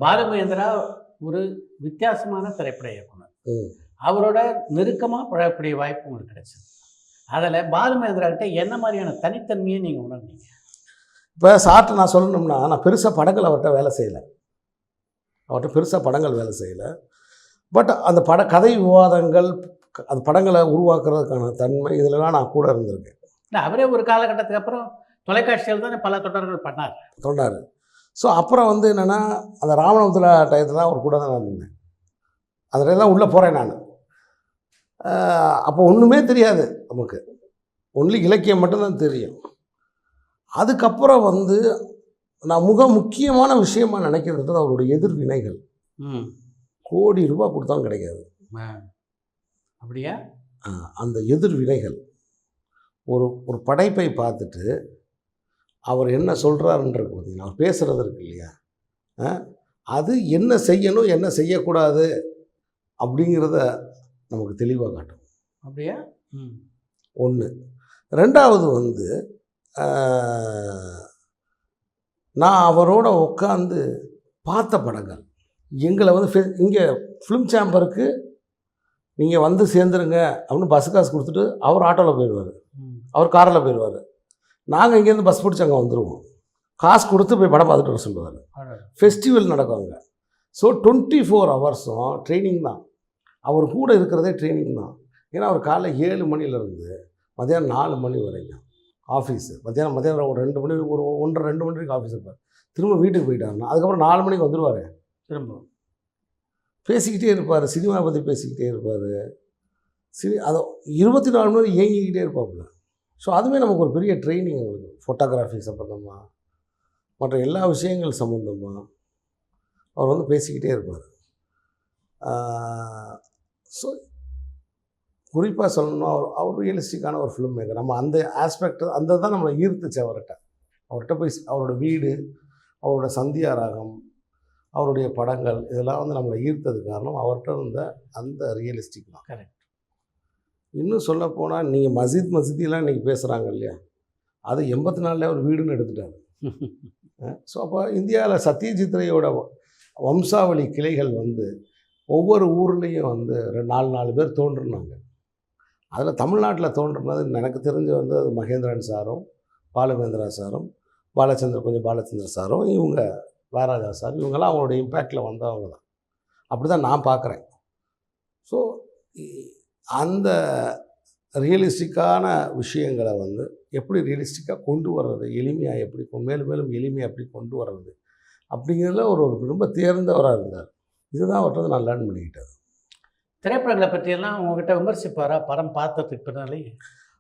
பாலுமகேந்திரா ஒரு வித்தியாசமான திரைப்பட இயக்குனர். ம். அவரோட நெருக்கமா பழகக்கூடிய வாய்ப்பு உங்களுக்கு கிடைச்சது. அதில பாலுமகேந்திரா கிட்ட என்ன மாரியான தனித்தன்மையை நீங்க உணர்ந்தீங்க? இப்போ சார்ட்ட நான் சொல்லணும்னா, நான் பெருசா படங்கள் அவர்ட்ட வேலை செய்யல. அவர்ட்ட பெருசா படங்கள் வேலை செய்யல. பட் அந்த கதை விவாதங்கள், அந்த படங்கள உருவாக்குறதுக்கான தன்மை இதிலலாம் நான் கூட இருந்திருக்கேன். இல்ல அவரே ஒரு காலகட்டத்துக்கு அப்புறம் தொலைக்காட்சியில் தானே பல தொடர்கள் பண்ணார். சொன்னாரு. ஸோ அப்புறம் வந்து என்னன்னா, அந்த ராமநாதபுர டயத்துல தான் அவர் கூட தான் நான் இருந்தேன். அதில தான் உள்ள போறேன் நானு. அப்போ ஒண்ணுமே தெரியாது நமக்கு. ஒன்லி இலக்கியம் மட்டும் தான் தெரியும். அதுக்கப்புறம் வந்து நான் முக்கியமான விஷயமா நினைக்கிறது அவருடைய எதிர்வினைகள். ம். கோடி ரூபாய் கொடுத்தாலும் கிடைக்காது. அப்படியா? அந்த எதிர்வினைகள். ஒரு படைப்பை பார்த்துட்டு அவர் என்ன சொல்கிறாருன்றது பார்த்தீங்கன்னா, அவர் பேசுகிறது இருக்கு இல்லையா, அது என்ன செய்யணும் என்ன செய்யக்கூடாது அப்படிங்கிறத நமக்கு தெளிவாக காட்டும். அப்படியா? ம். ஒன்று. ரெண்டாவது வந்து நான் அவரோட உட்காந்து பார்த்த படங்கள் எங்களை வந்து இங்கே ஃபிலிம் சேம்பருக்கு நீங்கள் வந்து சேர்ந்துருங்க அப்படின்னு பஸ் காசு கொடுத்துட்டு அவர் ஆட்டோவில் போயிடுவார், அவர் காரில் போயிடுவார். நாங்கள் இங்கேருந்து பஸ் பிடிச்சி அங்கே வந்துடுவோம். காசு கொடுத்து போய் படம் பார்த்துட்டு வர சொல்லுவார். ஃபெஸ்டிவல் நடக்கும் அங்கே. ஸோ 24 ஹவர்ஸும் ட்ரைனிங் தான். அவர் கூட இருக்கிறதே ட்ரைனிங் தான். ஏன்னா அவர் காலைல 7 மணிலேருந்து மதியானம் 4 மணி வரைக்கும் ஆஃபீஸு. மதியானம் ஒரு 2 மணி, ஒரு 1:30-2 மணி வரைக்கும் ஆஃபீஸ் இருப்பார். திரும்ப வீட்டுக்கு போயிட்டாருன்னா அதுக்கப்புறம் 4 மணிக்கு வந்துடுவார். திரும்ப பேசிக்கிட்டே இருப்பார், சினிமா பற்றி பேசிக்கிட்டே இருப்பார். அதை 24 மணி நேரம் இயங்கிக்கிட்டே இருப்பாப்புல. ஸோ அதுவே நமக்கு ஒரு பெரிய ட்ரைனிங். அவங்களுக்கு ஃபோட்டோகிராஃபி சம்மந்தமாக, மற்ற எல்லா விஷயங்கள் சம்மந்தமாக அவர் வந்து பேசிக்கிட்டே இருப்பார். ஸோ குறிப்பாக சொல்லணும்னா அவர் ரியலிஸ்டிக்கான ஒரு ஃபிலிம் மேக்கர். நம்ம அந்த ஆஸ்பெக்ட் அந்த தான் நம்மளை ஈர்த்துச்சு அவர்கிட்ட போய் அவரோட வீடு, அவரோட சந்தியா ராகம், அவருடைய படங்கள் இதெல்லாம் வந்து நம்மளை ஈர்த்தது காரணம் அவர்கிட்ட இருந்த அந்த ரியலிஸ்டிக் தான். கரெக்ட். இன்னும் சொல்லப்போனால் நீங்கள் மசீதிலாம் இன்றைக்கி பேசுகிறாங்க இல்லையா, அது 84 ஒரு வீடுன்னு எடுத்துட்டாரு. ஸோ அப்போ இந்தியாவில் சத்யஜித்ரையோட வம்சாவளி கிளைகள் வந்து ஒவ்வொரு ஊர்லேயும் வந்து 4 பேர் தோன்றுனாங்க. அதில் தமிழ்நாட்டில் தோன்றுனது எனக்கு தெரிஞ்சு வந்து அது மகேந்திரன் சாரும், பாலுமகேந்திரா சாரும், பாலச்சந்திர சாரும், இவங்க வாராஜா சார், இவங்கெல்லாம் அவங்களோட இம்பேக்டில் வந்தவங்க தான். அப்படி தான் நான் பார்க்குறேன். ஸோ அந்த ரியலிஸ்டிக்கான விஷயங்களை வந்து எப்படி ரியலிஸ்டிக்காக கொண்டு வர்றது, எளிமையாக எப்படி மேலும் மேலும் எளிமையாக எப்படி கொண்டு வர்றது அப்படிங்கிறதுல ஒரு ரொம்ப தேர்ந்தவராக இருந்தார். இதுதான் அவர்கிட்ட நான் லேர்ன் பண்ணிக்கிட்டது. திரைப்படங்களை பற்றியெல்லாம் உங்ககிட்ட விமர்சிப்பாரா படம் பார்த்ததுக்கு பின்னாலே?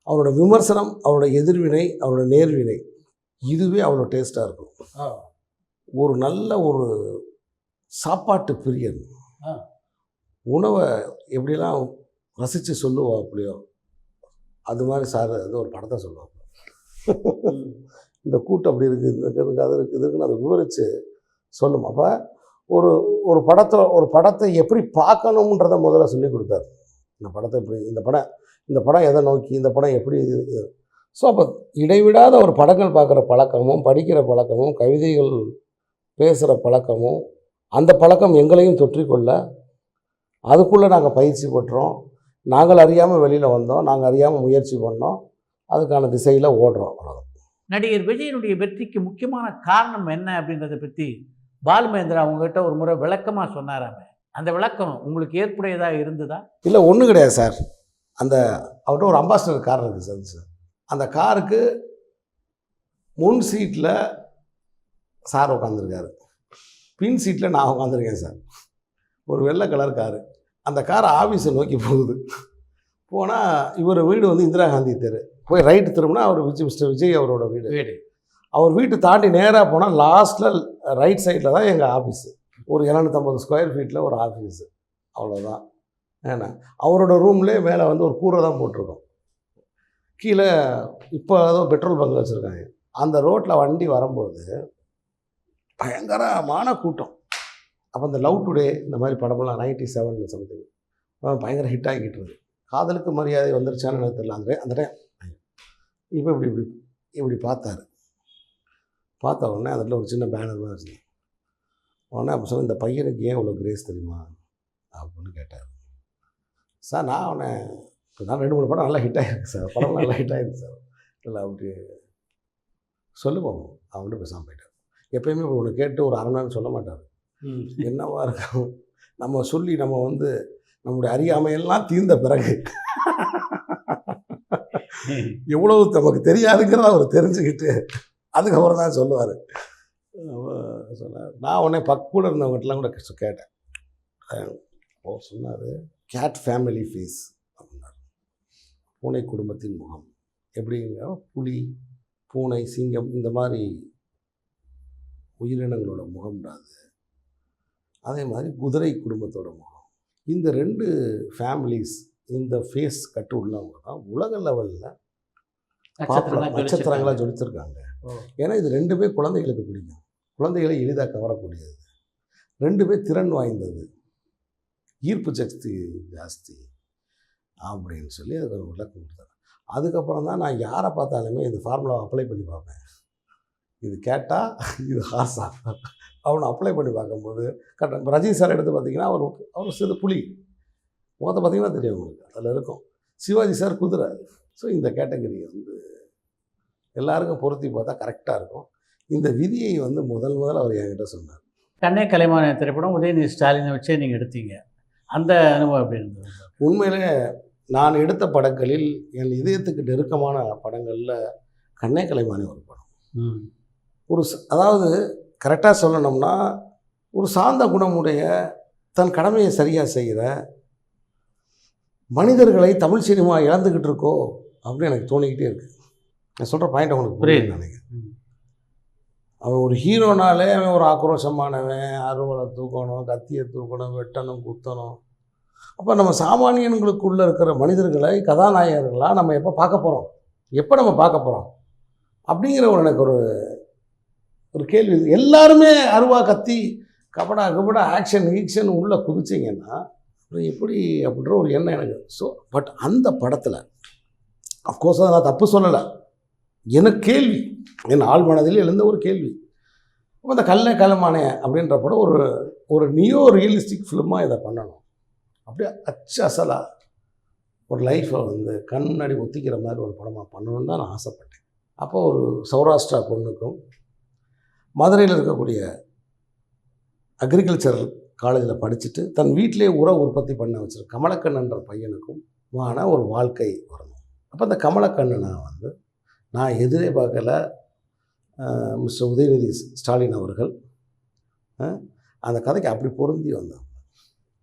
அவரோட விமர்சனம், அவரோட எதிர்வினை, அவரோட நேர்வினை, இதுவே அவ்வளோ டேஸ்ட்டாக இருக்கும். ஒரு நல்ல ஒரு சாப்பாட்டு பிரியன் உணவை எப்படிலாம் ரசித்து சொல்லுவாப்பிலையோ அது மாதிரி சார் அது ஒரு படத்தை சொல்லுவாங்க. இந்த கூட்டம் அப்படி இருக்குது, இந்த அது இருக்குதுன்னு அதை விவரித்து சொல்லும். அப்போ ஒரு படத்தை எப்படி பார்க்கணுன்றதை முதல்ல சொல்லி கொடுத்தாரு. இந்த படத்தை எப்படி, இந்த படம் எதை நோக்கி, இந்த படம் எப்படி. ஸோ அப்போ இடைவிடாத ஒரு படங்கள் பார்க்குற பழக்கமும், படிக்கிற பழக்கமும், கவிதைகள் பேசுகிற பழக்கமும், அந்த பழக்கம் எங்களையும் தொற்றிக்கொள்ள அதுக்குள்ளே நாங்கள் பயிற்சி பெற்றோம். நாங்கள் அறியாமல் வெளியில் வந்தோம், நாங்கள் அறியாமல் முயற்சி பண்ணோம், அதுக்கான திசையில் ஓடுறோம். அவ்வளோதான். நடிகர் விஜயனுடைய வெற்றிக்கு முக்கியமான காரணம் என்ன அப்படின்றத பற்றி பாலுமகேந்திரா அவங்ககிட்ட ஒரு முறை விளக்கமாக சொன்னாராமே, அந்த விளக்கம் உங்களுக்கு ஏற்புடையதாக இருந்ததா? இல்லை, ஒன்றும் கிடையாது சார். அவர்கிட்ட ஒரு அம்பாசிடர் கார் இருக்குது சார். அந்த காருக்கு முன் சீட்டில் சார் உட்காந்துருக்காரு, பின் சீட்டில் நான் உட்காந்துருக்கேன் சார். ஒரு வெள்ளை கலர் காரு. அந்த கார் ஆஃபீஸை நோக்கி போகுது. போனால் இவர் வீடு வந்து இந்திரா காந்தி தெரு. போய் ரைட்டு திரும்பினா அவர் மிஸ்டர் விஜய் அவரோட வீடு. அவர் வீட்டு தாண்டி நேராக போனால் லாஸ்ட்டில் ரைட் சைடில் தான் எங்கள் ஆஃபீஸு. ஒரு 250 ஸ்கொயர் ஃபீட்டில் ஒரு ஆஃபீஸு, அவ்வளோதான். ஏன்னா அவரோட ரூம்லேயே மேலே வந்து ஒரு கூரை தான் போட்டிருக்கோம். கீழே இப்போ ஏதோ பெட்ரோல் பங்க் வச்சுருக்காங்க. அந்த ரோட்டில் வண்டி வரும்போது பயங்கரமான கூட்டம். அப்போ இந்த லவ் டுடே இந்த மாதிரி படமெல்லாம் 97 சம்திங் பயங்கர ஹிட் ஆகிக்கிட்டு இருக்குது. காதலுக்கு மரியாதை வந்துருச்சான்னு எனக்கு தெரியல. அந்த டைம் இப்போ இப்படி பார்த்தாரு. பார்த்த உடனே அதில் ஒரு சின்ன பேனர் தான் வச்சுருந்தேன். உடனே அப்போ சொன்ன, இந்த பையனுக்கு ஏன் இவ்வளோ கிரேஸ் தெரியுமா அப்படின்னு கேட்டார். சார் நான் அவனை இப்போ நான் 2-3 படம் நல்லா ஹிட் ஆகிருக்கு சார், படம் நல்லா ஹிட் ஆகிருக்கு சார். இல்லை அப்படி சொல்லுவோம் அவன்கிட்ட பேசாமல் போயிட்டார். எப்பயுமே ஒன்று கேட்டு ஒரு அரை மணி நேரம் சொல்ல மாட்டார். என்னவா இருக்கும் நம்ம சொல்லி நம்ம வந்து நம்முடைய அறியாமையெல்லாம் தீர்ந்த பிறகு எவ்வளவு நமக்கு தெரியாதுங்கிறத அவர் தெரிஞ்சுக்கிட்டு அதுக்கப்புறம் தான் சொல்லுவார். சொன்னார். நான் உடனே கூட இருந்தவங்ககிட்டலாம் கூட கேட்டேன். அவர் சொன்னார், கேட் ஃபேமிலி ஃபேஸ் அப்படின்னார். பூனை குடும்பத்தின் முகம் எப்படிங்க, புலி, பூனை, சிங்கம் இந்த மாதிரி உயிரினங்களோட முகம்டாது. அதே மாதிரி குதிரை குடும்பத்தோட முகம். இந்த 2 ஃபேமிலிஸ் இந்த ஃபேஸ் கட்டு உள்ளவங்க தான் உலக லெவலில் நட்சத்திரங்களாக ஜொலிச்சிருக்காங்க. ஏன்னா இது 2 குழந்தைகளுக்கு பிடிக்கும், குழந்தைகளை எளிதாக கவரக்கூடியது, 2 திறன் வாய்ந்தது, ஈர்ப்பு சக்தி ஜாஸ்தி அப்படின்னு சொல்லி அதுக்கு ஒரு விளக்கம் கொடுத்தாரு. அதுக்கப்புறம் தான் நான் யாரை பார்த்தாலுமே இந்த ஃபார்முலாவை அப்ளை பண்ணி பார்ப்பேன். இது கேட்டால் இது ஹார்ஸா அவனை அப்ளை பண்ணி பார்க்கும்போது கரெக்டாக. இப்போ ரஜினி சார் எடுத்து பார்த்தீங்கன்னா அவர் சிறு புலி முகத்தை பார்த்தீங்கன்னா தெரியும் உங்களுக்கு, அதில் இருக்கும். சிவாஜி சார் குதிரை. ஸோ இந்த கேட்டகரி வந்து எல்லாருக்கும் பொருத்தி பார்த்தா கரெக்டாக இருக்கும். இந்த விதியை வந்து முதல் அவர் என்கிட்ட சொன்னார். கண்ணே கலைமான திரைப்படம் உதயநிதி ஸ்டாலினை வச்சே நீங்கள் எடுத்தீங்க, அந்த அனுபவம் எப்படி இருந்தது? உண்மையிலே நான் எடுத்த படங்களில் என் இதயத்துக்கு நெருக்கமான படங்களில் கண்ணே கலைமானி ஒரு படம். ஒரு அதாவது கரெக்டாக சொல்லணும்னா ஒரு சார்ந்த குணமுடைய தன் கடமையை சரியாக செய்கிற மனிதர்களை தமிழ் சினிமா இழந்துக்கிட்டு இருக்கோ அப்படின்னு எனக்கு தோணிக்கிட்டே இருக்குது. நான் சொல்கிற பாயிண்ட் அவங்களுக்கு புரியுது நினைக்கிறேன். அவன் ஒரு ஹீரோனாலே அவன் ஒரு ஆக்ரோஷமானவன், அறுவலை தூக்கணும், கத்தியை தூக்கணும், வெட்டணும், குத்தணும். அப்போ நம்ம சாமானியன்களுக்குள்ளே இருக்கிற மனிதர்களை கதாநாயகர்களாக நம்ம எப்போ பார்க்க போகிறோம், எப்போ நம்ம பார்க்க போகிறோம் அப்படிங்கிற எனக்கு ஒரு கேள்வி. எல்லாருமே அருவா, கத்தி, கபடா ஆக்ஷன் உள்ளே குதிச்சிங்கன்னா எப்படி அப்படின்ற ஒரு எண்ணம் எனக்கு. ஸோ பட் அந்த படத்தில் அஃப்கோர்ஸ் அதை நான் தப்பு சொல்லலை, எனக்கு கேள்வி, என் ஆள் மனதில் எழுந்த ஒரு கேள்வி. அப்போ அந்த கல்லே கலமானே அப்படின்ற படம் ஒரு நியோ ரியலிஸ்டிக் ஃபிலிமாக இதை பண்ணணும், அப்படியே அசலாக ஒரு லைஃப்பை வந்து கண் முன்னாடி ஒத்திக்கிற மாதிரி ஒரு படமாக பண்ணணும்னு தான் நான் ஆசைப்பட்டேன். அப்போ ஒரு சௌராஷ்டிரா பொண்ணுக்கும் மதுரையில் இருக்கக்கூடிய அக்ரிகல்ச்சர் காலேஜில் படிச்சுட்டு தன் வீட்டிலே உற்பத்தி பண்ண வச்சிருக்க கமலக்கண்ணன்ற பையனுக்கும் ஒரு வாழ்க்கை வரணும். அப்போ அந்த கமலக்கண்ணனை வந்து நான் எதிரே பார்க்கல. மிஸ்டர் உதயநிதி ஸ்டாலின் அவர்கள் அந்த கதைக்கு அப்படி பொருந்தி வந்தாங்க.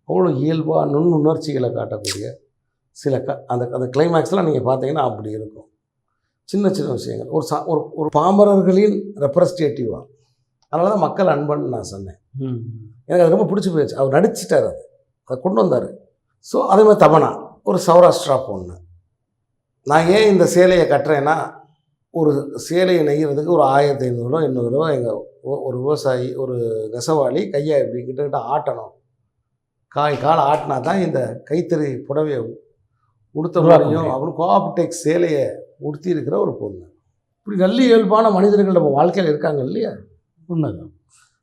அவ்வளோ இயல்பாக நுண்ணுணர்ச்சிகளை காட்டக்கூடிய சில அந்த கிளைமேக்ஸ்லாம் நீங்கள் பார்த்தீங்கன்னா அப்படி இருக்கும். சின்ன சின்ன விஷயங்கள் ஒரு பாமரர்களின் ரெப்ரஸன்டேட்டிவாக. அதனால தான் மக்கள் அன்பன்னு நான் சொன்னேன். எனக்கு அது ரொம்ப பிடிச்சி போயிடுச்சு. அவர் நடிச்சிட்டார், அதை கொண்டு வந்தார். ஸோ அதே மாதிரி தமனா ஒரு சௌராஷ்டிரா பொண்ணு. நான் ஏன் இந்த சேலையை கட்டுறேன்னா, ஒரு சேலையை நெய்கிறதுக்கு ஒரு 1500 800 எங்கள் ஒரு விவசாயி, ஒரு நெசவாளி கையை இப்படி கிட்ட ஆட்டணும், காலை ஆட்டினா தான் இந்த கைத்தறி புடவையை உடுத்த முடியும் அப்படின்னு கோஆப்டெக்ஸ் சேலையை உடுத்தி இருக்கிற ஒரு பொண்ணு. இப்படி நல்ல இயல்பான மனிதர்கள் நம்ம வாழ்க்கையில் இருக்காங்க இல்லையா? உண்மைதான்.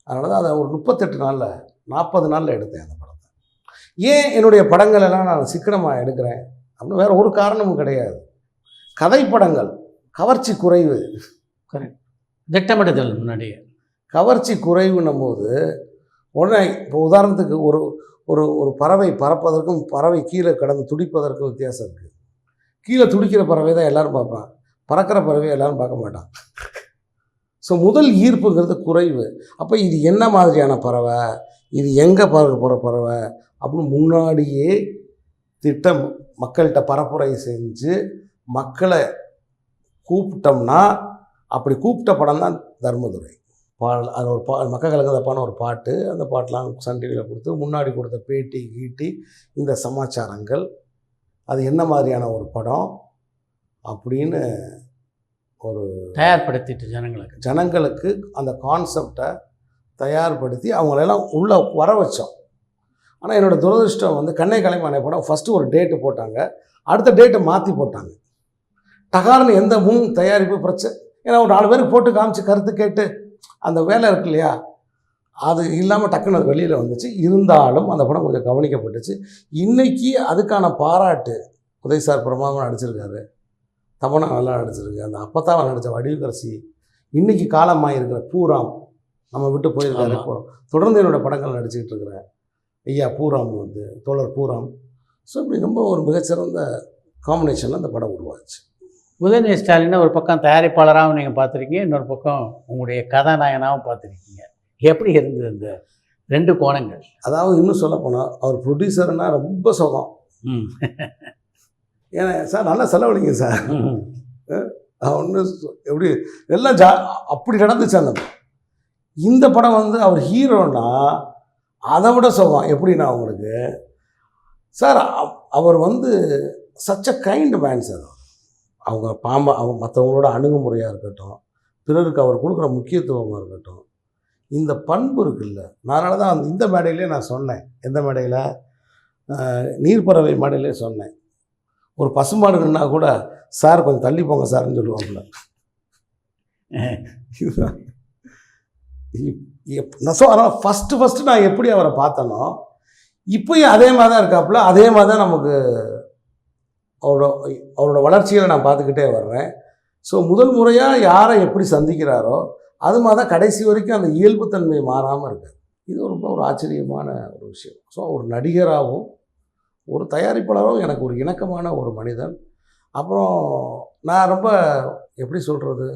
அதனால தான் அதை ஒரு 38 நாளில் 40 நாளில் எடுத்தேன் அந்த படத்தை. ஏன் என்னுடைய படங்கள் எல்லாம் நான் சிக்கனமாக எடுக்கிறேன் அப்படின்னு வேறு ஒரு காரணமும் கிடையாது. கதைப்படங்கள் கவர்ச்சி குறைவு, திட்டமிடுதல் முன்னாடியே கவர்ச்சி குறைவுன்னும் போது உடனே இப்போ உதாரணத்துக்கு ஒரு பறவை பறப்பதற்கும் பறவை கீழே கடந்து துடிப்பதற்கும் வித்தியாசம் இருக்குது. கீழே துடிக்கிற பறவை தான் எல்லோரும் பார்ப்பான், பறக்கிற பறவையை எல்லோரும் பார்க்க மாட்டான். ஸோ முதல் ஈர்ப்புங்கிறது குறைவு. அப்போ இது என்ன மாதிரியான பறவை, இது எங்கே பறக்க போகிற பறவை அப்படின்னு முன்னாடியே திட்டம் மக்கள்கிட்ட பரப்புரை செஞ்சு மக்களை கூப்பிட்டோம்னா, அப்படி கூப்பிட்ட படம் தான் தர்மதுரை. அது ஒரு மக்கள் கலங்கதப்பான ஒரு பாட்டு. அந்த பாட்டெலாம் சன் டிவியில் கொடுத்து முன்னாடி கொடுத்த பேட்டி கீட்டி இந்த சமாச்சாரங்கள், அது என்ன மாதிரியான ஒரு படம் அப்படின்னு ஒரு தயார்படுத்திட்டு ஜனங்களுக்கு அந்த கான்செப்டை தயார்படுத்தி அவங்களெல்லாம் உள்ளே வர வச்சோம். ஆனால் என்னோடய துரதிருஷ்டம் வந்து கண்ணே கலைமானே படம் ஃபஸ்ட்டு ஒரு டேட்டு போட்டாங்க, அடுத்த டேட்டை மாற்றி போட்டாங்க. டகார்னு எந்த முன் தயாரிப்பு பிரச்சனை, ஏன்னா ஒரு 4 பேருக்கு போட்டு காமிச்சு கருத்து கேட்டு அந்த வேலை இருக்கு இல்லையா, அது இல்லாமல் டக்குன்னு அது வெளியில் வந்துச்சு. இருந்தாலும் அந்த படம் கொஞ்சம் கவனிக்கப்பட்டுச்சு. இன்றைக்கி அதுக்கான பாராட்டு உதய் சார் பிரமாதமாக நடிச்சிருக்காரு, தமன்னா நல்லா நடிச்சிருக்கு, அந்த அப்பத்தாவை நடித்த வடிவுக்கரசி, இன்றைக்கி காலமாக இருக்கிற பூராம் நம்ம விட்டு போயிருக்காரு. தொடர்ந்து என்னோடய படங்கள் நடிச்சுக்கிட்டு இருக்கிறேன் ஐயா பூராம் வந்து தோழர் பூராம். ஸோ இப்படி ரொம்ப ஒரு மிகச்சிறந்த காம்பினேஷனில் அந்த படம் உருவாச்சு. உதயநிதி ஸ்டாலினை ஒரு பக்கம் தயாரிப்பாளராகவும் நீங்கள் பார்த்துருக்கீங்க, இன்னொரு பக்கம் உங்களுடைய கதாநாயகனாகவும் பார்த்துருக்கீங்க. எப்படி இருந்தது இந்த 2 கோணங்கள்? அதாவது இன்னும் சொல்லப்போனால் அவர் ப்ரொடியூசர்னால் ரொம்ப சுகம். ஏன்னா சார் நல்லா செலவழிங்க சார், ஒன்று எப்படி எல்லாம் அப்படி நடந்துச்சு. அந்த இந்த படம் வந்து அவர் ஹீரோனா அதை விட சுகம். எப்படின்னா அவங்களுக்கு சார் அவர் வந்து such a kind man sir. அவங்க அவங்க மற்றவங்களோட அணுகுமுறையாக இருக்கட்டும், பிறருக்கு அவர் கொடுக்குற முக்கியத்துவமாக இருக்கட்டும், இந்த பண்பு இருக்குல்ல. அதனால தான் இந்த மேடையிலே நான் சொன்னேன். எந்த மேடையில்? நீர்ப்பறவை மேடையிலே சொன்னேன். ஒரு பசுமாடுன்னா கூட சார் கொஞ்சம் தள்ளி போங்க சார்ன்னு சொல்லுவாங்கள்ல. ஸோ அதனால் ஃபஸ்ட்டு நான் எப்படி அவரை பார்த்தனோ இப்போயும் அதே மாதிரி தான் இருக்காப்புல. அதே மாதிரி தான் நமக்கு அவரோட வளர்ச்சிகளை நான் பார்த்துக்கிட்டே வர்றேன். ஸோ முதல் முறையாக யாரை எப்படி சந்திக்கிறாரோ அது மாதிரி தான் கடைசி வரைக்கும் அந்த இயல்புத்தன்மை மாறாமல் இருக்காது. இது ரொம்ப ஒரு ஆச்சரியமான ஒரு விஷயம். ஸோ ஒரு நடிகராகவும் ஒரு தயாரிப்பாளராகவும் எனக்கு ஒரு இணக்கமான ஒரு மனிதன். அப்புறம் நான் ரொம்ப எப்படி சொல்கிறது,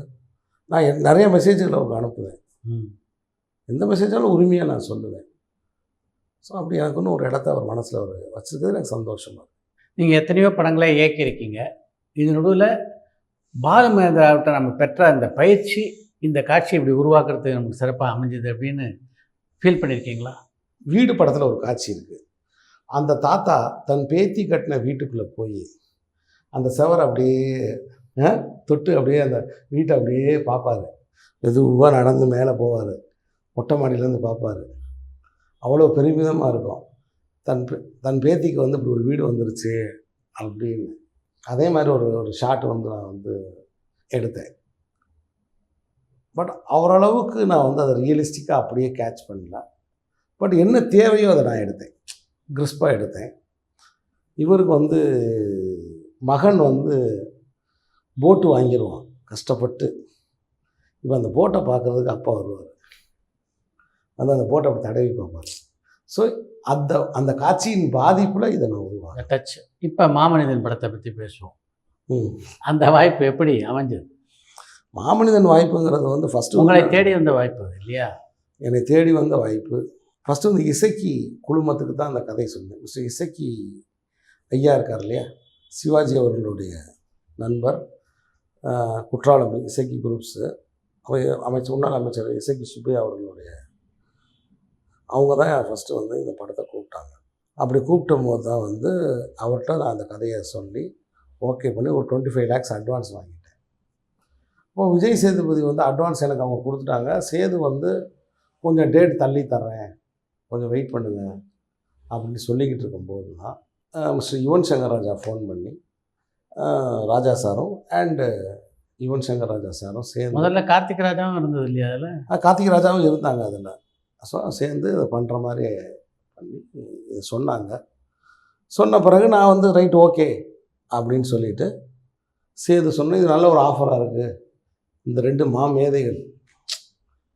நான் நிறைய மெசேஜ்களை அவருக்கு அனுப்புவேன். எந்த மெசேஜாலும் உரிமையாக நான் சொல்லுவேன். ஸோ அப்படி எனக்கு இன்னும் ஒரு இடத்த அவர் மனசில் அவர் வச்சுருக்கிறது எனக்கு சந்தோஷமாக. நீங்கள் எத்தனையோ படங்களை இயக்கியிருக்கீங்க. இது நடுவில் பாலுமகேந்திராவிட்ட நம்ம பெற்ற அந்த பயிற்சி இந்த காட்சி இப்படி உருவாக்குறதுக்கு நமக்கு சிறப்பாக அமைஞ்சுது அப்படின்னு ஃபீல் பண்ணியிருக்கீங்களா? வீடு படத்தில் ஒரு காட்சி இருக்குது. அந்த தாத்தா தன் பேத்தி கட்டின வீட்டுக்குள்ளே போய் அந்த செவரை அப்படியே தொட்டு அப்படியே அந்த வீட்டை அப்படியே பார்ப்பார். மெதுவாக நடந்து மேலே போவார், மொட்டை மாடியிலேருந்து பார்ப்பார். அவ்வளோ பெருமிதமாக இருக்கும். தன் பேத்திக்கு வந்து இப்படி ஒரு வீடு வந்துருச்சு அப்படின்னு. அதே மாதிரி ஒரு ஷாட் வந்து நான் வந்து எடுத்தேன். பட் அவரளவுக்கு நான் வந்து அதை ரியலிஸ்டிக்காக அப்படியே கேட்ச் பண்ணல. பட் என்ன தேவையோ அதை நான் எடுத்தேன், கிறிஸ்பாக எடுத்தேன். இவருக்கு வந்து மகன் வந்து போட்டு வாங்கிடுவான் கஷ்டப்பட்டு. இப்போ அந்த போட்டை பார்க்குறதுக்கு அப்பா வருவார், அந்த போட்டை அப்படி தடவி பார்ப்பார். ஸோ அந்த காட்சியின் பாதிப்பில் இதை நான் உருவாங்க டச். இப்போ மாமனிதன் படத்தை பற்றி பேசுவோம். அந்த வாய்ப்பு எப்படி அமைஞ்சது? மாமனிதன் வாய்ப்புங்கிறது வந்து ஃபஸ்ட்டு உங்களை தேடி வந்த வாய்ப்பு இல்லையா? என்னை தேடி வந்த வாய்ப்பு. ஃபஸ்ட்டு வந்து இசக்கி குழுமத்துக்கு தான் அந்த கதை சொன்னேன். மிஸ்டர் இசக்கி ஐயா இருக்கார் இல்லையா, சிவாஜி அவர்களுடைய நண்பர், குற்றாலம் இசக்கி குரூப்ஸு முன்னாள் அமைச்சர் இசக்கி சுப்பையா அவர்களுடைய அவங்க தான் ஃபஸ்ட்டு வந்து இந்த படத்தை கூப்பிட்டாங்க. அப்படி கூப்பிட்டும் போது தான் வந்து அவர்கிட்ட நான் அந்த கதையை சொல்லி ஓகே பண்ணி ஒரு 25 lakhs அட்வான்ஸ் வாங்கிட்டேன். இப்போ விஜய் சேதுபதி வந்து அட்வான்ஸ் எனக்கு அவங்க கொடுத்துட்டாங்க. சேது வந்து கொஞ்சம் டேட் தள்ளி தர்றேன், கொஞ்சம் வெயிட் பண்ணுங்க அப்படின்னு சொல்லிக்கிட்டு இருக்கும்போது தான் மிஸ்டர் யுவன் சங்கர் ராஜா ஃபோன் பண்ணி ராஜா சாரும் அண்டு யுவன் சங்கர் ராஜா சாரும் சேர்ந்து, முதல்ல கார்த்திக் ராஜாவும் இருந்தது இல்லையா அதில்? கார்த்திக் ராஜாவும் இருந்தாங்க அதில். ஸோ சேர்ந்து இதை பண்ணுற மாதிரி பண்ணி இதை சொன்னாங்க. சொன்ன பிறகு நான் வந்து ரைட் ஓகே அப்படின்னு சொல்லிவிட்டு சேது சொன்னேன், இது நல்ல ஒரு ஆஃபராக இருக்குது. இந்த 2 மாமேதைகள்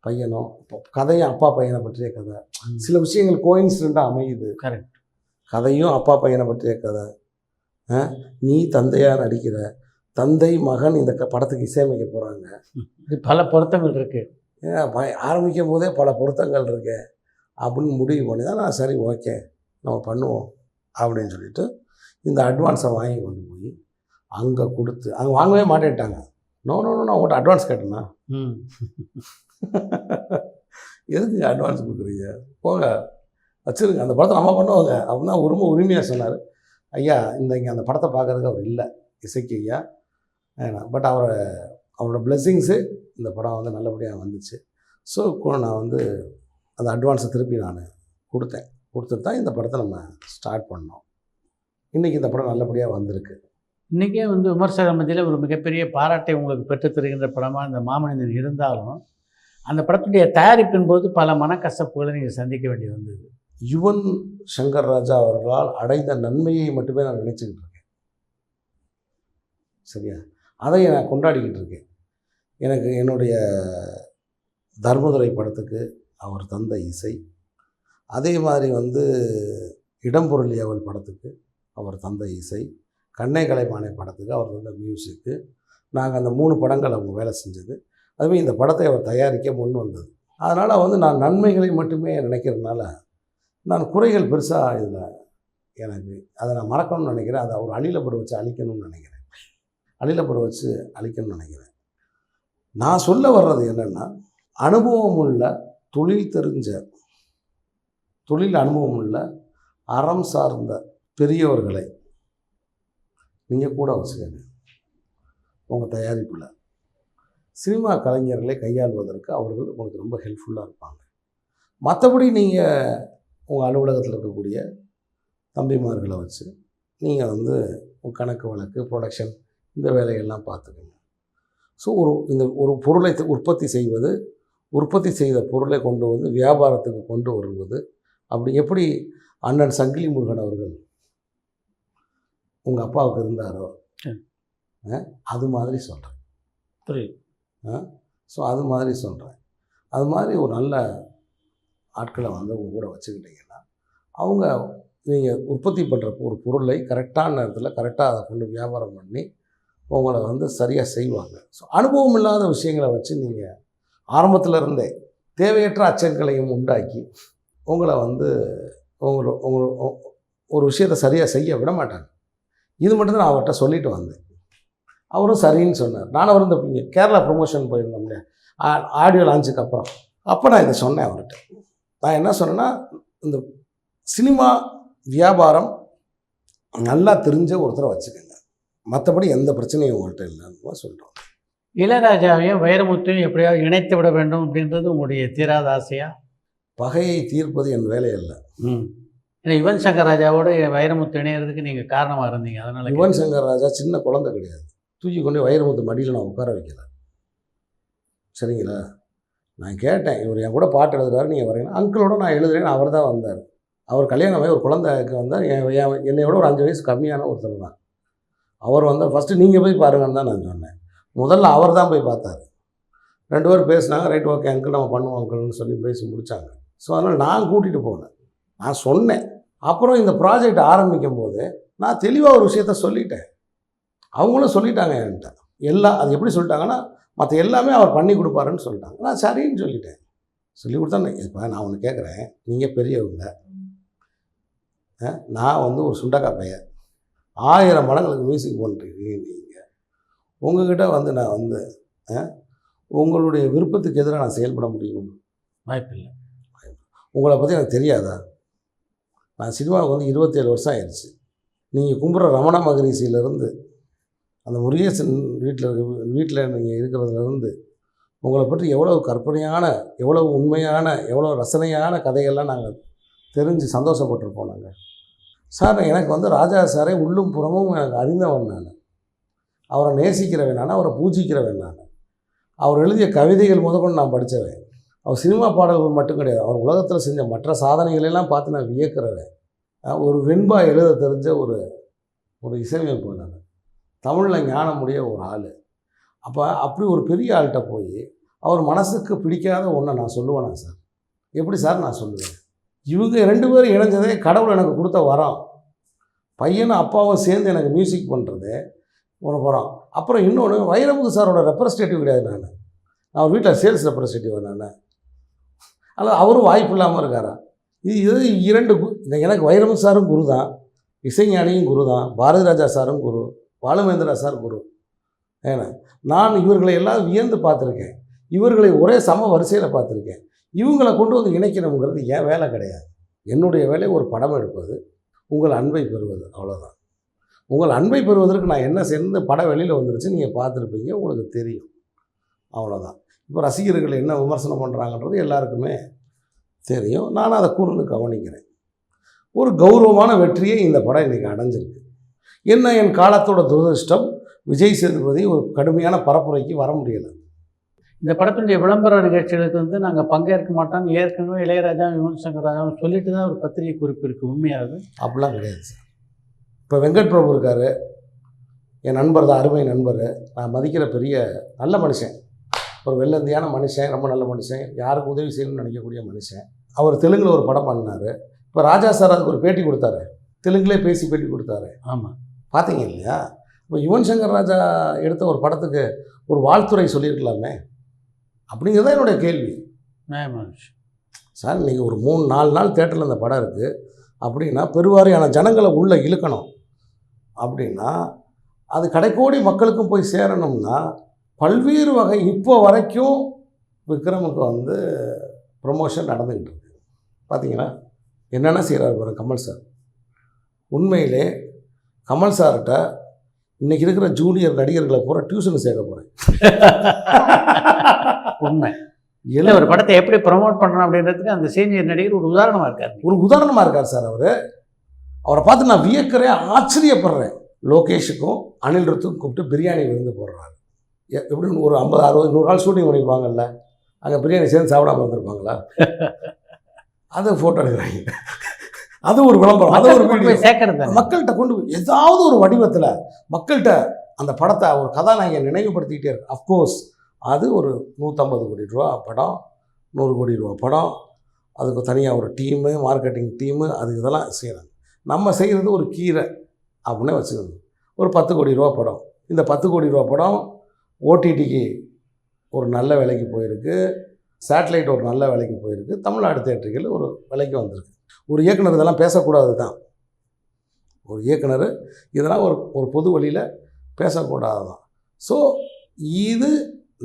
பையனும் கதையும் அப்பா பையனை பற்றிய கதை, சில விஷயங்கள் கோயின்சிடெண்ட்டாக அமையுது. கரெக்ட். கதையும் அப்பா பையனை பற்றிய கதை, நீ தந்தையாக நடிக்கிற, தந்தை மகன் இந்த படத்துக்கு இசையமைக்க போகிறாங்க. இது பல பொருத்தங்கள் இருக்குது. ஆரம்பிக்கும் போதே பல பொருத்தங்கள் இருக்கு அப்படின்னு முடிவு பண்ணி தான் நான் சரி ஓகே நம்ம பண்ணுவோம் அப்படின்னு சொல்லிட்டு இந்த அட்வான்ஸை வாங்கி கொண்டு போய் அங்கே கொடுத்து, அங்கே வாங்கவே மாட்டேன்ட்டாங்க. நோ நான் உங்கள்கிட்ட அட்வான்ஸ் கேட்டேன்னா எதுக்கு அட்வான்ஸ் கொடுக்குறீங்க, போங்க வச்சுருங்க, அந்த படத்தை நம்ம பண்ணுவாங்க அப்படின்னா ரொம்ப உரிமையாக சொன்னார். ஐயா இங்கே அந்த படத்தை பார்க்குறதுக்கு அவர் இல்லை இசைக்கு ஐயா, பட் அவரோட பிளெஸ்ஸிங்ஸு இந்த படம் வந்து நல்லபடியாக வந்துச்சு. ஸோ நான் வந்து அந்த அட்வான்ஸை திருப்பி நான் கொடுத்துட்டு தான் இந்த படத்தை நம்ம ஸ்டார்ட் பண்ணோம். இன்றைக்கி இந்த படம் நல்லபடியாக வந்திருக்கு. இன்றைக்கே வந்து விமர்சக மத்தியில் ஒரு மிகப்பெரிய பாராட்டை உங்களுக்கு பெற்றுத் தருகின்ற படமாக இந்த மாமனிதன் இருந்தாலும் அந்த படத்துடைய தயாரிப்பின் போது பல மனக்கசப்புகளை நீங்கள் சந்திக்க வேண்டி வந்தது. யுவன் சங்கர் ராஜா அவர்களால் அடைந்த நன்மையை மட்டுமே நான் நினச்சிக்கிட்டு இருக்கேன். சரியா? அதை நான் கொண்டாடிக்கிட்டு இருக்கேன். எனக்கு என்னுடைய தர்மதுரை படத்துக்கு அவர் தந்த இசை, அதே மாதிரி இடம்பொருள் ஏவல் படத்துக்கு அவர் தந்த இசை, கண்ணை கலைமானே படத்துக்கு அவர் தந்த மியூசிக்கு, நாங்கள் அந்த 3 படங்கள் அவங்க வேலை செஞ்சது, அதுமாதிரி இந்த படத்தை அவர் தயாரிக்க முன் வந்தது. அதனால் நான் நன்மைகளை மட்டுமே நினைக்கிறதுனால நான் குறைகள் பெருசாக இதில் எனக்கு அதை நான் மறக்கணும்னு நினைக்கிறேன். அதை அவர் அழிலப்பட வச்சு அழிக்கணும்னு நினைக்கிறேன். அழிலப்பட வச்சு அழிக்கணும்னு நினைக்கிறேன். நான் சொல்ல வர்றது என்னென்னா, அனுபவம் உள்ள தொழில் தெரிஞ்ச தொழில் அனுபவம் உள்ள அறம் சார்ந்த பெரியவர்களை நீங்கள் கூட வச்சுக்கங்க உங்கள் தயாரிப்பில். சினிமா கலைஞர்களை கையாள்வதற்கு அவர்கள் உங்களுக்கு ரொம்ப ஹெல்ப்ஃபுல்லாக இருப்பாங்க. மற்றபடி நீங்கள் உங்கள் அலுவலகத்தில் இருக்கக்கூடிய தம்பிமார்களை வச்சு நீங்கள் உங்கள் கணக்கு வழக்கு ப்ரொடக்ஷன் இந்த வேலையெல்லாம் பார்த்துக்கணும். ஸோ ஒரு பொருளை உற்பத்தி செய்வது, உற்பத்தி செய்த பொருளை கொண்டு வியாபாரத்துக்கு கொண்டு வருவது, அப்படி எப்படி அண்ணன் சங்கிலி முருகன் அவர்கள் உங்கள் அப்பாவுக்கு இருந்தாரோ அது மாதிரி சொல்கிறேன். புரியுது. ஸோ அது மாதிரி சொல்கிறேன். அது மாதிரி ஒரு நல்ல ஆட்களை உங்கள் கூட வச்சுக்கிட்டிங்கன்னா அவங்க நீங்கள் உற்பத்தி பண்ணுற ஒரு பொருளை கரெக்டான நேரத்தில் கரெக்டாக அதை கொண்டு வியாபாரம் பண்ணி உங்களை சரியாக செய்வாங்க. ஸோ அனுபவம் இல்லாத விஷயங்களை வச்சு நீங்கள் ஆரம்பத்தில் இருந்தே தேவையற்ற அச்சங்களையும் உண்டாக்கி உங்களை ஒரு விஷயத்தை சரியாக செய்ய விட மாட்டாங்க. இது மட்டும்தான் நான் அவர்கிட்ட சொல்லிட்டு வந்தேன். அவரும் சரின்னு சொன்னார். நானும் இந்த கேரளா ப்ரொமோஷன் போயிருந்தோம் இல்லையா, ஆடியோ லான்ச்சுக்கு அப்புறம் அப்போ நான் இதை சொன்னேன் அவர்கிட்ட. நான் என்ன சொன்னேன்னா, இந்த சினிமா வியாபாரம் நல்லா தெரிஞ்ச ஒருத்தரை வச்சுக்கோங்க, மற்றபடி எந்த பிரச்சனையும் உங்கள்கிட்ட இல்லைன்னு சொல்கிறோம். இளையராஜாவையும் வைரமுத்தையும் எப்படியாவது இணைத்து விட வேண்டும் அப்படின்றது உங்களுடைய தீராத ஆசையா? பகையை தீர்ப்பது என் வேலை அல்ல. ஏன்னா யுவன் சங்கர் ராஜாவோட வைரமுத்து இணையிறதுக்கு நீங்கள் காரணமாக இருந்தீங்க. அதனால் யுவன் சங்கர் ராஜா சின்ன குழந்தை கிடையாது. தூக்கி கொண்டு வைரமுத்து மடியில் நான் உட்கார வைக்கல. சரிங்களா? நான் கேட்டேன், இவர் என் கூட பாட்டு எழுதுறாரு, நீங்கள் வரீங்கன்னா. அங்கிளோட நான் எழுதுறேன்னு அவர் தான் வந்தார். அவர் கல்யாணமாகி ஒரு குழந்தைக்கு வந்தார். என்னை விட ஒரு 5 வயசு கம்மியான ஒருத்தர் தான். அவர் ஃபஸ்ட்டு நீங்கள் போய் பாருங்கன்னு தான் நான் சொன்னேன். முதல்ல அவர் தான் போய் பார்த்தாரு. 2 பேர் பேசினாங்க. ரைட், ஓகே அங்கிள் நம்ம பண்ணுவோம் அங்கிள்னு சொல்லி பேசி முடித்தாங்க. ஸோ அதனால் நான் கூட்டிகிட்டு போனேன். நான் சொன்னேன். அப்புறம் இந்த ப்ராஜெக்ட் ஆரம்பிக்கும் போது நான் தெளிவாக ஒரு விஷயத்த சொல்லிட்டேன். அவங்களும் சொல்லிட்டாங்க என்கிட்ட. அது எப்படி சொல்லிட்டாங்கன்னா, மற்ற எல்லாமே அவர் பண்ணி கொடுப்பாருன்னு சொல்லிட்டாங்க. நான் சரின்னு சொல்லிட்டேன். சொல்லி கொடுத்தா இப்போ நான் ஒன்று கேட்குறேன். நீங்கள் பெரியவங்க, நான் ஒரு சுண்டக்காய் பையன். 1000 படங்களுக்கு மியூசிக் பண்ணுறீங்க. நீங்கள் உங்கள்கிட்ட நான் உங்களுடைய விருப்பத்துக்கு எதிராக நான் செயல்பட முடியும்? வாய்ப்பில்லை. உங்களை பற்றி எனக்கு தெரியாதா? நான் சினிமாவுக்கு 27 வருஷம் ஆயிடுச்சு. நீங்கள் கும்பிட்ற ரமண மகரிஷியிலேருந்து அந்த முருகேசன் வீட்டில் நீங்கள் இருக்கிறதுலேருந்து உங்களை பற்றி எவ்வளோ கற்பனையான, எவ்வளோ உண்மையான, எவ்வளோ ரசனையான கதைகள்லாம் நாங்கள் தெரிஞ்சு சந்தோஷப்பட்டிருப்போம். நாங்கள் சார், எனக்கு ராஜா சாரை உள்ளும் புறமும் எனக்கு அறிந்தவன். நான் அவரை நேசிக்கிறவன், நான் அவரை பூஜிக்கிறவன். நான் அவர் எழுதிய கவிதைகள் முதற்கொண்டு நான் படித்தவன். அவர் சினிமா பாடல்கள் மட்டும் கிடையாது, அவர் உலகத்தில் செஞ்ச மற்ற சாதனைகளெல்லாம் பார்த்து நான் வியக்கிறவன். ஒரு வெண்பா எழுத தெரிஞ்ச ஒரு இசையமைப்பு. நான் தமிழில் ஞானமுடைய ஒரு ஆள். அப்படி ஒரு பெரிய ஆள்கிட்ட போய் அவர் மனசுக்கு பிடிக்காத ஒன்றை நான் சொல்லுவேனா சார்? எப்படி சார் நான் சொல்லுவேன்? இவங்க 2 பேரும் இணைஞ்சதே கடவுள் எனக்கு கொடுத்த வரம். பையனும் அப்பாவும் சேர்ந்து எனக்கு மியூசிக் பண்ணுறது ஒரு வரம். அப்புறம் இன்னொன்று, வைரமுத்து சாரோட ரெப்ரஸன்டேட்டிவ் கிடையாது. நான் வீட்டில் சேல்ஸ் ரெப்ரஸன்டேட்டிவ். நான் அல்லது அவரும் வாய்ப்பு இல்லாமல் இருக்காரா? இது 2 எனக்கு வைரமுத்து சாரும் குரு தான், இசைஞானியும் குரு தான், பாரதி ராஜா சாரும் குரு, பாலுமேந்திரா சார் குரு. ஏன்னா நான் இவர்களை எல்லாம் வியந்து பார்த்துருக்கேன். இவர்களை ஒரே சம வரிசையில் பார்த்துருக்கேன். இவங்களை கொண்டு இணைக்கணுங்கிறது என் வேலை கிடையாது. என்னுடைய வேலை ஒரு படம் எடுப்பது, உங்கள் அன்பை பெறுவது, அவ்வளோதான். உங்கள் அன்பை பெறுவதற்கு நான் என்ன சேர்ந்து படம் வெளியில் வந்துருச்சு, நீங்கள் பார்த்துருப்பீங்க, உங்களுக்கு தெரியும், அவ்வளோதான். இப்போ ரசிகர்கள் என்ன விமர்சனம் பண்ணுறாங்கன்றது எல்லாருக்குமே தெரியும். நான் அதை கூர்ந்து கவனிக்கிறேன். ஒரு கௌரவமான வெற்றியை இந்த படம் இன்றைக்கி அடைஞ்சிருக்கு. என்ன என் காலத்தோட துரதிருஷ்டம், விஜய் சேதுபதி ஒரு கடுமையான பரப்புரைக்கு வர முடியலை. இந்த படத்தினுடைய விளம்பர நிகழ்ச்சிகளுக்கு வந்து நாங்கள் பங்கேற்க மாட்டோம்னு ஏற்கனவே இளையராஜா யுவன் சங்கர் ராஜாவும் சொல்லிட்டு தான் ஒரு பத்திரிகை குறிப்பு இருக்குது. உண்மையாவது அப்படிலாம் கிடையாது சார். இப்போ வெங்கட் பிரபு இருக்கார், என் நண்பர் தான், அருமை நண்பர், நான் மதிக்கிற பெரிய நல்ல மனுஷன், ஒரு வெள்ளந்தியான மனுஷன், ரொம்ப நல்ல மனுஷன், யாருக்கு உதவி செய்யணும்னு நினைக்கக்கூடிய மனுஷன். அவர் தெலுங்கில் ஒரு படம் பண்ணார். இப்போ ராஜா சார் அதுக்கு ஒரு பேட்டி கொடுத்தாரு, தெலுங்குலேயே பேசி பேட்டி கொடுத்தாரு. ஆமாம், பார்த்தீங்க இல்லையா? இப்போ யுவன் சங்கர் ராஜா எடுத்த ஒரு படத்துக்கு ஒரு வாழ்த்துறை சொல்லியிருக்கலாமே அப்படிங்கிறத என்னுடைய கேள்வி. சார் நீங்கள் ஒரு 3-4 நாள் தேட்டரில் இந்த படம் இருக்குது அப்படின்னா பெருவாரியான ஜனங்களை உள்ளே இழுக்கணும் அப்படின்னா அது கடைக்கோடி மக்களுக்கும் போய் சேரணும்னா பல்வேறு வகை இப்போ வரைக்கும் விக்ரமுக்கு வந்து ப்ரொமோஷன் நடந்துக்கிட்டு இருக்கு. பார்த்தீங்களா என்னென்ன செய்கிறார் பாரு கமல் சார். உண்மையிலே கமல் சார்கிட்ட இன்றைக்கி இருக்கிற ஜூனியர் நடிகர்களை பூரா டியூஷன் சேர்க்க போகிறேன். உண்மை இல்லை, ஒரு படத்தை எப்படி ப்ரொமோட் பண்ணணும் அப்படின்றதுக்கு அந்த சீனியர் நடிகர் ஒரு உதாரணமாக இருக்கார். ஒரு உதாரணமாக இருக்கார் சார். அவரை பார்த்து நான் வியக்கிறேன், ஆச்சரியப்படுறேன். லோகேஷுக்கும் அனில்ருத்துக்கும் கூப்பிட்டு பிரியாணி விருந்து போடுறாரு. எப்படின்னு ஒரு 50, 60, 100 நாள் ஷூட்டிங் பண்ணியிருப்பாங்கல்ல, அங்கே பிரியாணி சேர்ந்து சாப்பிடாம வந்துருப்பாங்களா? அதை ஃபோட்டோ எடுக்கிறாங்க. அது ஒரு விளம்பரம், அது ஒரு வீடியோ. மக்கள்கிட்ட கொண்டு போய் ஏதாவது ஒரு வடிவத்தில் மக்கள்கிட்ட அந்த படத்தை ஒரு கதாநாயகன் நினைவுபடுத்திக்கிட்டே இருக்கு. அஃப்கோர்ஸ் அது ஒரு 150 கோடி ரூபா படம், 100 கோடி ரூபா படம், அதுக்கு தனியாக ஒரு டீமு, மார்க்கெட்டிங் டீமு, அதுக்கு இதெல்லாம் செய்கிறாங்க. நம்ம செய்கிறது ஒரு கீரை அப்படின்னே வச்சுக்கோங்க. ஒரு 10 கோடி ரூபா படம். இந்த 10 கோடி ரூபா படம் ஓடிடிக்கு ஒரு நல்ல விலைக்கு போயிருக்கு, சேட்டலைட் ஒரு நல்ல விலைக்கு போயிருக்கு, தமிழ்நாடு தேட்டர்கள் ஒரு விலைக்கு வந்திருக்கு. ஒரு இயக்குனர் இதெல்லாம் பேசக்கூடாது தான். ஒரு இயக்குனர் இதெல்லாம் ஒரு பொது வழியில் பேசக்கூடாது தான். ஸோ இது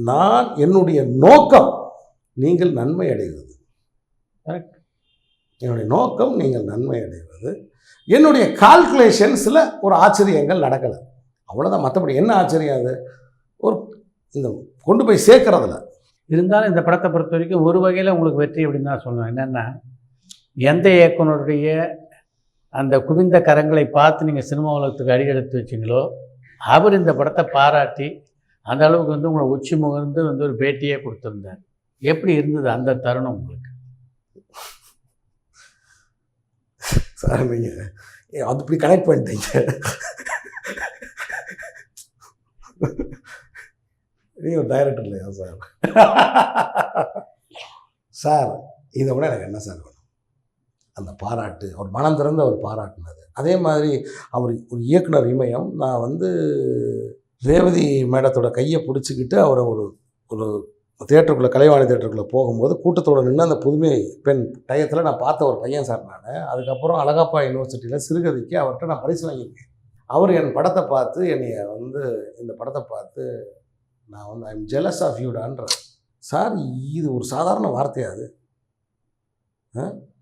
நான் என்னுடைய நோக்கம் நீங்கள் நன்மை அடைவது. கரெக்ட். என்னுடைய நோக்கம் நீங்கள் நன்மை அடைவது. என்னுடைய கால்குலேஷன்ஸில் ஒரு ஆச்சரியங்கள் நடக்கலை, அவ்வளோதான். மற்றபடி என்ன ஆச்சரியம்? அது ஒரு இந்த கொண்டு போய் சேர்க்குறதில்ல. இருந்தாலும் இந்த படத்தை பொறுத்த வரைக்கும் ஒரு வகையில் உங்களுக்கு வெற்றி அப்படின்னு தான் சொல்லுவேன். என்னென்னா, எந்த இயக்குனருடைய அந்த குவிந்த கரங்களை பார்த்து நீங்கள் சினிமா உலகத்துக்கு அடி எடுத்து வச்சிங்களோ அவர் இந்த படத்தை பாராட்டி அந்த அளவுக்கு வந்து உங்களை உச்சி முகர்ந்து வந்து ஒரு பேட்டியே கொடுத்துருந்தார். எப்படி இருந்தது அந்த தருணம் உங்களுக்கு? சார் நீங்கள் அது இப்படி கனெக்ட் பண்ணிட்டீங்க. நீங்கள் டைரக்டர் இல்லையா சார்? சார் இதை விட எனக்கு என்ன சார் வேணும்? அந்த பாராட்டு, அவர் மனம் திறந்து அவர் பாராட்டினது. அதே மாதிரி அவர் ஒரு இயக்குனர் இமயம். நான் வந்து ரேவதி மேடத்தோட கையை பிடிச்சிக்கிட்டு அவரை ஒரு ஒரு தேட்டருக்குள்ளே, கலைவாணி தேட்டருக்குள்ளே போகும்போது கூட்டத்தோடு நின்று அந்த புதுமை பெண் டயத்தில் நான் பார்த்த ஒரு பையன் சார் நான். அதுக்கப்புறம் அழகப்பா யூனிவர்சிட்டியில் சிறுகதைக்கு அவர்கிட்ட நான் பரிசு வாங்கியிருக்கேன். அவர் என் படத்தை பார்த்து என்னைய வந்து இந்த படத்தை பார்த்து நான் வந்து ஐ எம் ஜெலஸ் ஆஃப் யூடான்ற. சார் இது ஒரு சாதாரண வார்த்தையா? அது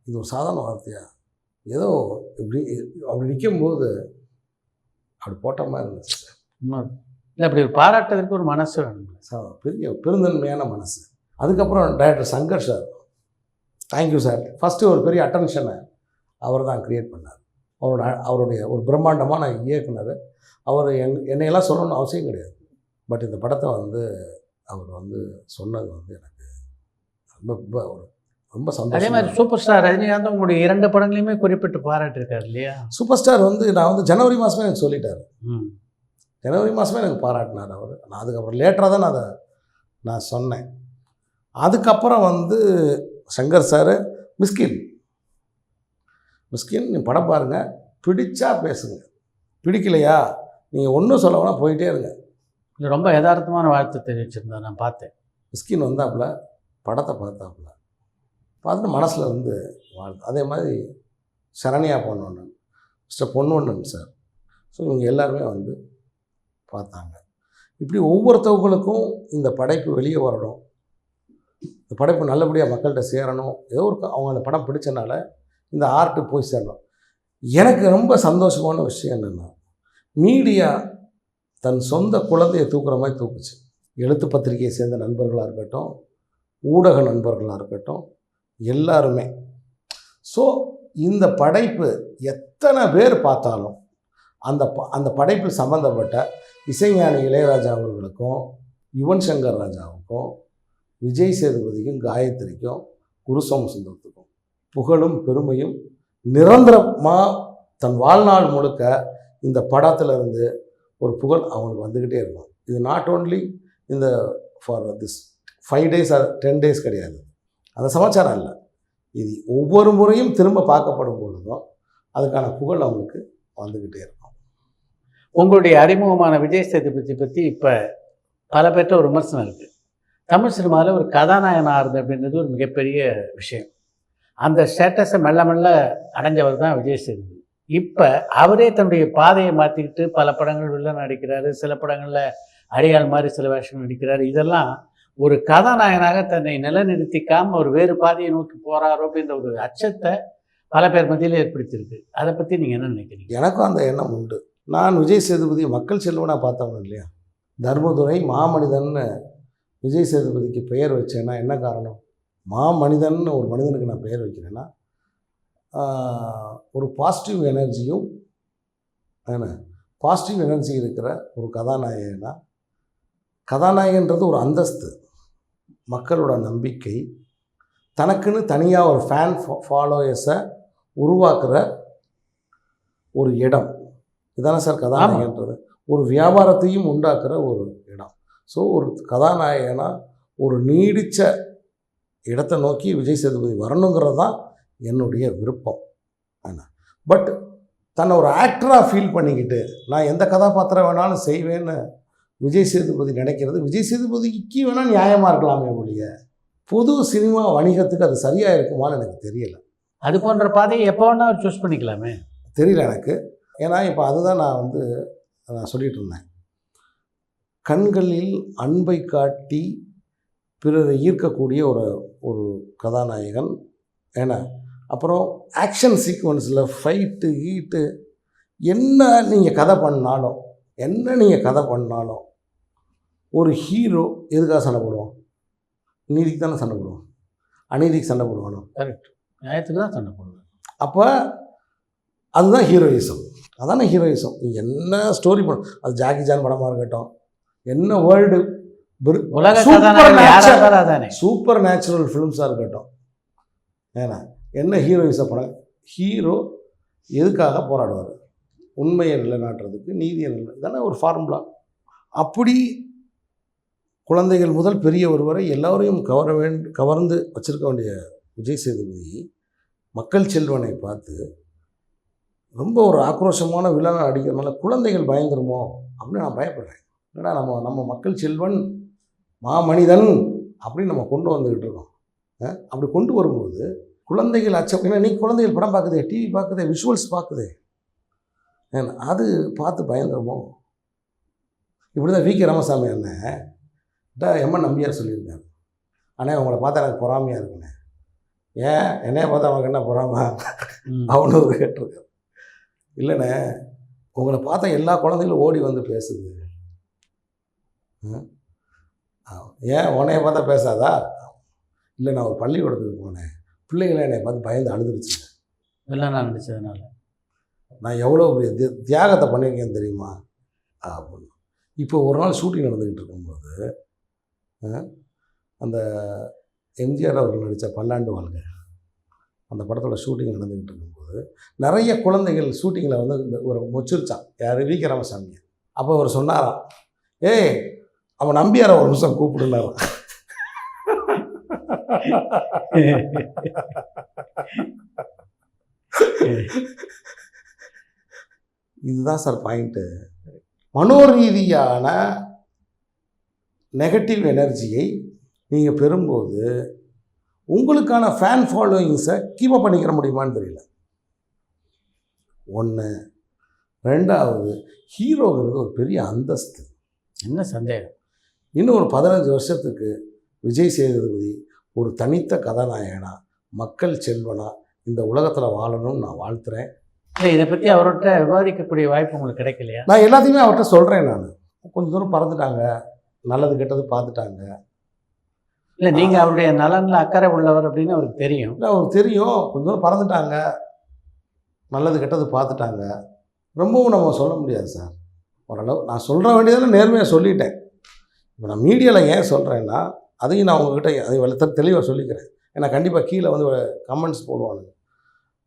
இது ஒரு சாதாரண வார்த்தையா? ஏதோ இப்படி அப்படி நிற்கும்போது அப்படி போட்ட மாதிரி இருந்துச்சு சார். இல்லை, அப்படி ஒரு பாராட்டுறதுக்கு ஒரு மனசு வேணும் சார், பெரிய பெருந்தன்மையான மனசு. அதுக்கப்புறம் director Shankar sir, thank you sir. First ஒரு பெரிய அட்டென்ஷனை அவர் தான் க்ரியேட் பண்ணார். அவருடைய ஒரு பிரம்மாண்டமான இயக்குனர். அவர் என்னையெல்லாம் சொல்லணும்னு அவசியம் கிடையாது. பட் இந்த படத்தை வந்து அவர் வந்து சொன்னது வந்து எனக்கு ரொம்ப சந்தோஷம். அதே மாதிரி சூப்பர் ஸ்டார் ரஜினிகாந்த் உங்களுடைய 2 படங்களையுமே குறிப்பிட்டு பாராட்டிருக்காரு இல்லையா? சூப்பர் ஸ்டார் வந்து நான் வந்து ஜனவரி மாதமே எனக்கு சொல்லிட்டார். ஜனவரி மாதமே எனக்கு பாராட்டினார் அவர். நான் அதுக்கப்புறம் லேட்டராக தான் நான் சொன்னேன். அதுக்கப்புறம் வந்து சங்கர் சார், மிஸ்கின் நீ படம் பாருங்கள், பிடிச்சா பேசுங்க, பிடிக்கலையா நீங்கள் ஒன்றும் சொல்ல வேணா போயிட்டே இருங்க. இது ரொம்ப யதார்த்தமான வாழ்த்து தெரிவிச்சிருந்தேன், நான் பார்த்தேன். மிஸ்கின் வந்தாப்புல, படத்தை பார்த்தாப்புல, பார்த்துட்டு மனசில் இருந்து வாழ்த்து. அதே மாதிரி Saranya Ponvannan, mister Ponvannan sir, so இவங்க எல்லாருமே வந்து பார்த்தாங்க. இப்படி ஒவ்வொருத்தவங்களுக்கும் இந்த படைப்பு வெளியே வரணும், இந்த படைப்பு நல்லபடியாக மக்கள்கிட்ட சேரணும், ஏதோ ஒரு அவங்க அந்த படம் பிடிச்சனால இந்த ஆர்ட்டு போய் சேரணும். எனக்கு ரொம்ப சந்தோஷமான விஷயம் என்னென்னா, மீடியா தன் சொந்த குழந்தையை தூக்குற மாதிரி தூக்குச்சு. எழுத்து பத்திரிகையை சேர்ந்த நண்பர்களாக இருக்கட்டும், ஊடக நண்பர்களாக இருக்கட்டும், எல்லாருமே. ஸோ இந்த படைப்பு எத்தனை பேர் பார்த்தாலும் அந்த படைப்பில் சம்மந்தப்பட்ட இசைஞானி இளையராஜா அவர்களுக்கும், யுவன் சங்கர் ராஜாவுக்கும், விஜய் சேதுபதிக்கும் காயத்ரிக்கும் குருசோமசுந்தரத்துக்கும் புகழும் பெருமையும் நிரந்தரமாக தன் வாழ்நாள் முழுக்க இந்த படத்தில் இருந்து ஒரு புகழ் அவங்களுக்கு வந்துக்கிட்டே இருக்கும். இது நாட் ஓன்லி இந்த for this 5 days or 10 days கிடையாது, அந்த சமாச்சாரம் இல்லை. இது ஒவ்வொரு முறையும் திரும்ப பார்க்கப்படும் பொழுதும் அதுக்கான புகழ் அவங்களுக்கு வந்துக்கிட்டே இருக்கும். உங்களுடைய அறிமுகமான விஜய் சேதுபதி பற்றி இப்போ பல பேர்ட்ட ஒரு விமர்சனம் இருக்குது. தமிழ் சினிமாவில் ஒரு கதாநாயகன் ஆறுது அப்படின்றது ஒரு மிகப்பெரிய விஷயம். அந்த ஸ்டேட்டஸை மெல்ல மெல்ல அடைஞ்சவர் தான் விஜய் சேதுபதி. இப்போ அவரே தன்னுடைய பாதையை மாற்றிக்கிட்டு பல படங்கள் வில்லன் நடிக்கிறாரு, சில படங்களில் அடியாள் மாதிரி சில வேஷங்கள் நடிக்கிறாரு. இதெல்லாம் ஒரு கதாநாயகனாக தன்னை நிலைநிறுத்திக்காமல் ஒரு வேறு பாதையை நோக்கி போகிறாரோ அப்படின்ற ஒரு அச்சத்தை பல பேர் மத்தியில் ஏற்படுத்தியிருக்கு. அதை பற்றி நீங்கள் என்ன நினைக்கிறீங்க? எனக்கும் அந்த எண்ணம் உண்டு. நான் விஜய் சேதுபதி மக்கள் செல்வனாக பார்த்தவங்க இல்லையா. தர்மதுரை மாமனிதன்னு விஜய் சேதுபதிக்கு பெயர் வச்சேன்னா என்ன காரணம்? மாமனிதன் ஒரு மனிதனுக்கு நான் பெயர் வைக்கிறேன்னா ஒரு பாசிட்டிவ் எனர்ஜியும் பாசிட்டிவ் எனர்ஜி இருக்கிற ஒரு கதாநாயகனா. கதாநாயகன்றது ஒரு அந்தஸ்து, மக்களோட நம்பிக்கை, தனக்குன்னு தனியாக ஒரு ஃபேன் ஃபாலோயர்ஸை உருவாக்குற ஒரு இடம். இதானே சார் கதாநாயகன்றது? ஒரு வியாபாரத்தையும் உண்டாக்குற ஒரு இடம். ஸோ ஒரு கதாநாயகனாக ஒரு நீடித்த இடத்தை நோக்கி விஜய் சேதுபதி வரணுங்கிறது தான் என்னுடைய விருப்பம். பட் தன்னை ஒரு ஆக்டராக ஃபீல் பண்ணிக்கிட்டு நான் எந்த கதாபாத்திரம் வேணாலும் செய்வேன்னு விஜய் சேதுபதி நினைக்கிறது விஜய் சேதுபதிக்கு வேணால் நியாயமாக இருக்கலாமே ஒழிய பொது சினிமா வணிகத்துக்கு அது சரியாக இருக்குமான்னு எனக்கு தெரியலை. அது போன்ற பாதையை எப்போ வேணால் அவர் சூஸ் பண்ணிக்கலாமே, தெரியல எனக்கு. ஏன்னா இப்போ அதுதான் நான் சொல்லிகிட்டு இருந்தேன். கண்களில் அன்பை காட்டி பிறரை ஈர்க்கக்கூடிய ஒரு கதாநாயகன். ஏன்னா அப்புறம் ஆக்ஷன் சீக்வன்ஸில் ஃபைட்டு ஹீட்டு என்ன நீங்கள் கதை பண்ணாலும் ஒரு ஹீரோ எதுக்காக சண்டை போடுவோம்? நீதிக்கு தானே சண்டை போடுவோம், அநீதிக்கு சண்டை போடுவானோ? கரெக்ட், நியாயத்துக்கு தான் சண்டை போடுவோம். அப்போ அதுதான் ஹீரோயிசம். அதானே ஹீரோயிசம். நீங்கள் என்ன ஸ்டோரி பண்ண, அது ஜாக்கி ஜான் படமாக இருக்கட்டும், என்ன வேர்ல்டு சூப்பர் நேச்சுரல் ஃபிலிம்ஸாக இருக்கட்டும், ஏன்னா என்ன ஹீரோயிசம் படம், ஹீரோ எதுக்காக போராடுவார்? உண்மையை நிலைநாட்டுறதுக்கு, நீதியை இதானே ஒரு ஃபார்முலா. அப்படி குழந்தைகள் முதல் பெரியவர் வரை எல்லோரையும் கவர்ந்து வச்சுருக்க வேண்டிய விஜய் சேதுபதி மக்கள் செல்வனை பார்த்து ரொம்ப ஒரு ஆக்ரோஷமான வில்லனை அடிக்கிறதுனால குழந்தைகள் பயந்துருமோ அப்படின்னு நான் பயப்படுறேன். ஏன்னா நம்ம மக்கள் செல்வன் மாமனிதன் அப்படின்னு நம்ம கொண்டு வந்துக்கிட்டு இருக்கோம். அப்படி கொண்டு வரும்போது குழந்தைகள் அச்சம். ஏன்னா நீ குழந்தைகள் படம் பார்க்குதே, டிவி பார்க்குதே, விஷுவல்ஸ் பார்க்குதே, அது பார்த்து பயந்துருமோ? இப்படி தான் வி.கே. ராமசாமி அண்ணன் எம்என் நம்பியார் சொல்லியிருக்காரு. அண்ணே உங்களை பார்த்தா எனக்கு பொறாமையாக இருக்குண்ணே. ஏன் என்னைய பார்த்தா அவனுக்கு என்ன பொறாமை அவனு ஒரு கேட்டிருக்காரு. இல்லைண்ணே, உங்களை பார்த்தா எல்லா குழந்தைகளும் ஓடி வந்து பேசுது. ஏன் உன்னைய பார்த்தா பேசாதா? இல்லை, நான் ஒரு பள்ளிக்கூடத்துக்கு போனேன், பிள்ளைகளை என்னை பார்த்து பயந்து அழுதுருச்சு. இதெல்லாம் நான் நினச்சதுனால நான் எவ்வளோ பெரிய தியாகத்தை பண்ணியிருக்கேன் தெரியுமா அப்படின்னு. இப்போ ஒரு நாள் ஷூட்டிங் நடந்துக்கிட்டு இருக்கும்போது அந்த எம்ஜிஆர் அவர்கள் நடித்த பல்லாண்டு வாழ்க அந்த படத்தோட ஷூட்டிங் நடந்துக்கிட்டு இருக்கும்போது நிறைய குழந்தைகள் ஷூட்டிங்கில் வந்து இந்த ஒரு மொச்சிருச்சான். யார்? வி.கே. ராமசாமி. அப்போ அவர் சொன்னாராம், ஏய் அவன் நம்பியார ஒரு நிமிஷம் கூப்பிடுனாராம். இதுதான் சார் பாயிண்ட்டு. மனோரீதியான நெகட்டிவ் எனர்ஜியை நீங்கள் பெறும்போது உங்களுக்கான ஃபேன் ஃபாலோயிங்ஸை கீப்பப் பண்ணிக்கிற முடியுமான்னு தெரியல. ஒன்று. ரெண்டாவது, ஹீரோங்கிறது ஒரு பெரிய அந்தஸ்து, என்ன சந்தேகம். இன்னும் ஒரு 15 வருஷத்துக்கு விஜய் சேதுபதி ஒரு தனித்த கதாநாயகனா, மக்கள் செல்வனா இந்த உலகத்தில் வாழணும்னு நான் வாழ்த்துறேன். இல்லை, இதை பற்றி அவர்கிட்ட விவாதிக்கக்கூடிய வாய்ப்பு உங்களுக்கு கிடைக்கலையா? நான் எல்லாத்தையுமே அவர்கிட்ட சொல்கிறேன். நான் கொஞ்சம் தூரம் பறந்துட்டாங்க, நல்லது கெட்டது பார்த்துட்டாங்க. இல்லை, நீங்கள் அவருடைய நலனில் அக்கறை உள்ளவர் அப்படின்னு அவருக்கு தெரியும். இல்லை, அவருக்கு தெரியும். கொஞ்சம் தூரம் பறந்துட்டாங்க, நல்லது கெட்டது பார்த்துட்டாங்க. ரொம்பவும் நம்ம சொல்ல முடியாது சார். ஓரளவு நான் சொல்கிற வேண்டியதில் நேர்மையாக சொல்லிட்டேன். இப்போ நான் மீடியாவில் ஏன் சொல்கிறேன்னா, அதையும் நான் உங்ககிட்ட அதை தெளிவாக சொல்லிக்கிறேன். ஏன்னா கண்டிப்பாக கீழே வந்து கமெண்ட்ஸ் போடுவானுங்க.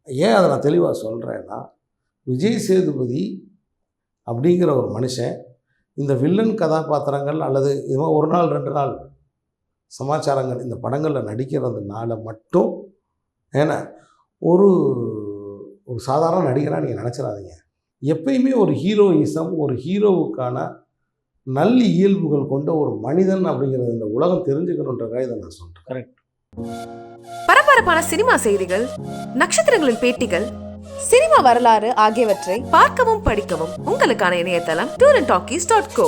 ஏன் அதை நான் தெளிவாக சொல்கிறேன்னா, விஜய் சேதுபதி அப்படிங்கிற ஒரு மனுஷன் இந்த வில்லன் கதாபாத்திரங்கள் அல்லது இது மாதிரி 1 நாள் 2 நாள் சமாச்சாரங்கள் இந்த படங்களில் நடிக்கிறதுனால மட்டும் ஏன்னா ஒரு ஒரு சாதாரண நடிகராக நீங்கள் நினச்சிடாதீங்க. எப்பயுமே ஒரு ஹீரோயிசம், ஒரு ஹீரோவுக்கான நல்ல இயல்புகள் கொண்ட ஒரு மனிதன் அப்படிங்கிறது இந்த உலகம் தெரிஞ்சுக்கணுன்றக்காக இதை நான் சொல்கிறேன். கரெக்ட். பரபரப்பான சினிமா செய்திகள், நட்சத்திரங்களின் பேட்டிகள், சினிமா வரலாறு ஆகியவற்றை பார்க்கவும் படிக்கவும் உங்களுக்கான இணையதளம் tourantalkies.co.